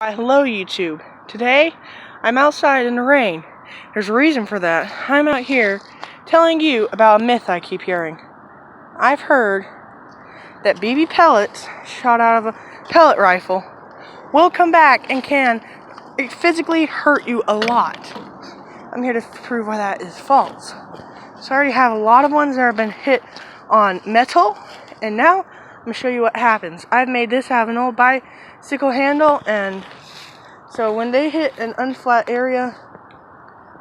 Hello YouTube. Today, I'm outside in the rain. There's a reason for that. I'm out here telling you about a myth I keep hearing. I've heard that BB pellets shot out of a pellet rifle will come back and can physically hurt you a lot. I'm here to prove why that is false. So I already have a lot of ones that have been hit on metal, and now I'm going to show you what happens. I've made this out of an old bicycle handle, and so when they hit an unflat area,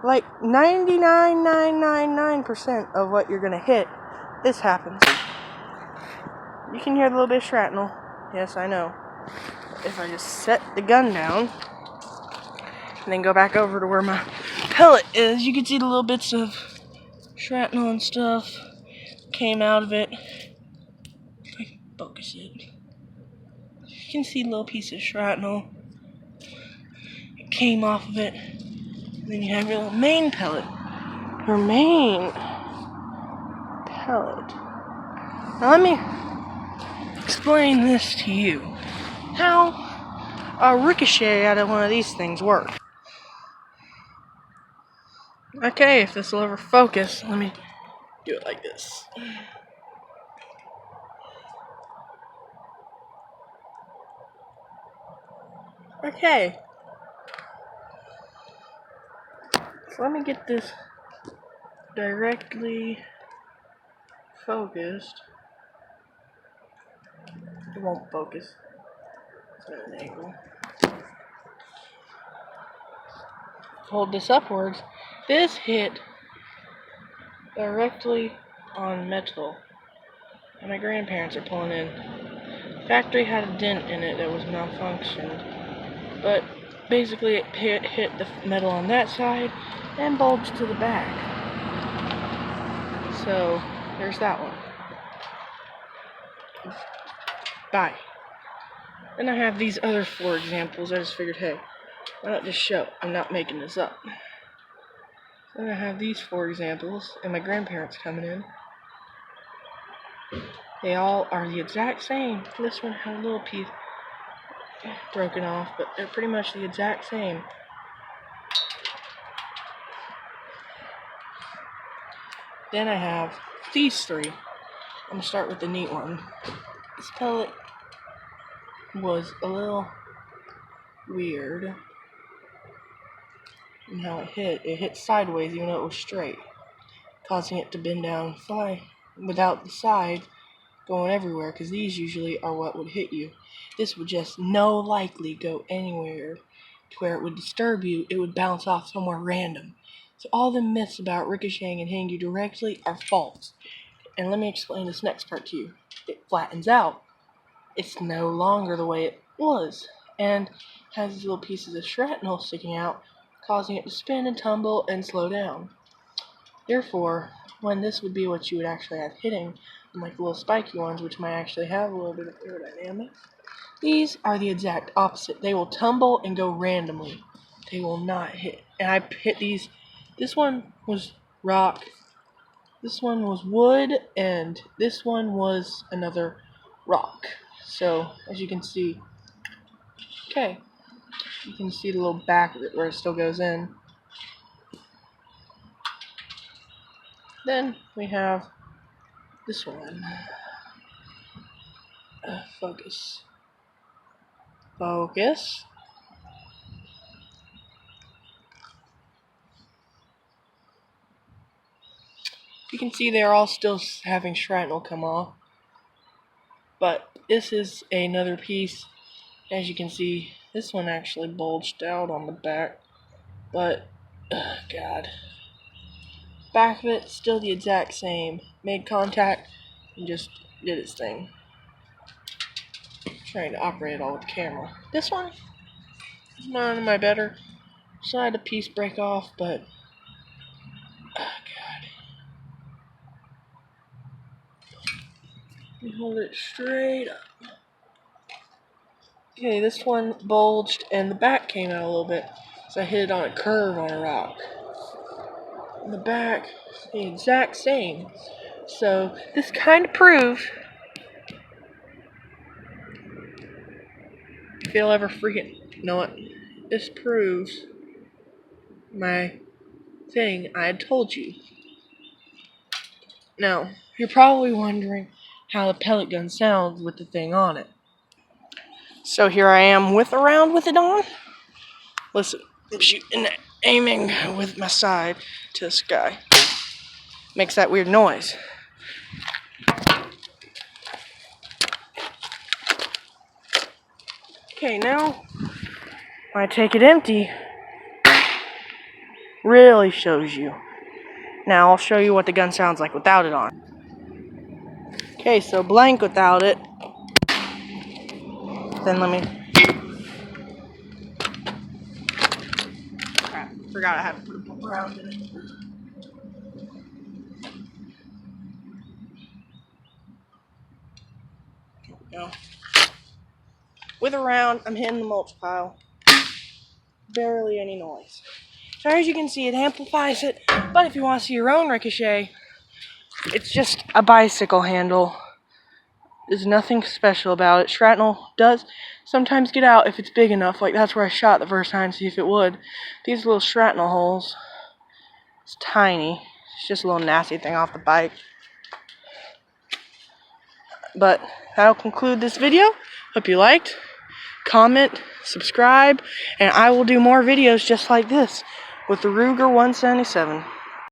like 99.999% of what you're going to hit, this happens. You can hear a little bit of shrapnel. Yes, I know. If I just set the gun down, and then go back over to where my pellet is, you can see the little bits of shrapnel and stuff came out of it. If I can focus it. You can see a little piece of shrapnel. It came off of it. And then you have your little main pellet. Your main pellet. Now let me explain this to you. How a ricochet out of one of these things works. Okay, if this will ever focus, let me do it like this. Okay. So let me get this directly focused. It won't focus. It's at an angle. Hold this upwards. This hit directly on metal. And my grandparents are pulling in. The factory had a dent in it that was malfunctioned. But basically it hit the metal on that side and bulged to the back. So there's that one. Bye. Then I have these other 4 examples. I just figured, hey, why not just show? I'm not making this up. Then I have these 4 examples, and my grandparents coming in. They all are the exact same. This one had a little piece broken off, but they're pretty much the exact same. Then I have these 3. I'm going to start with the neat one. This pellet was a little weird in how it hit. It hit sideways even though it was straight, causing it to bend down and fly without the side going everywhere, because these usually are what would hit you. This would just no likely go anywhere to where it would disturb you. It would bounce off somewhere random. So all the myths about ricocheting and hitting you directly are false. And let me explain this next part to you. It flattens out. It's no longer the way it was, and has these little pieces of shrapnel sticking out, causing it to spin and tumble and slow down. Therefore, when this would be what you would actually have hitting, unlike the little spiky ones, which might actually have a little bit of aerodynamics, these are the exact opposite. They will tumble and go randomly. They will not hit. And I hit these. This one was rock. This one was wood, and this one was another rock. So, as you can see, okay, you can see the little back of it where it still goes in. Then we have this one. Focus. Focus. You can see they're all still having shrapnel come off. But this is another piece. As you can see, this one actually bulged out on the back. But, God. Back of it, still the exact same. Made contact and just did its thing. Trying to operate it all with the camera. This one is none of my better. So I had a piece break off, but God. Hold it straight up. Okay, this one bulged and the back came out a little bit. So I hit it on a curve on a rock. And the back, the exact same. So this kind of proves, if you'll ever freaking You know what? This proves my thing I had told you. Now, you're probably wondering how the pellet gun sounds with the thing on it. So here I am around with it on. Listen, I'm shooting, aiming with my side to the sky. Makes that weird noise. Okay, now when I take it empty, really shows you. Now I'll show you what the gun sounds like without it on. Okay, so blank without it. Then let me... Crap, forgot I had to put a pump around in it. There we go. With a round, I'm hitting the mulch pile. Barely any noise. So as you can see, it amplifies it, but if you want to see your own Ricochet, it's just a bicycle handle. There's nothing special about it. Shrapnel does sometimes get out if it's big enough, like that's where I shot the first time to see if it would. These little shrapnel holes, it's tiny. It's just a little nasty thing off the bike. But that'll conclude this video. Hope you liked. Comment, subscribe, and I will do more videos just like this with the Ruger 177.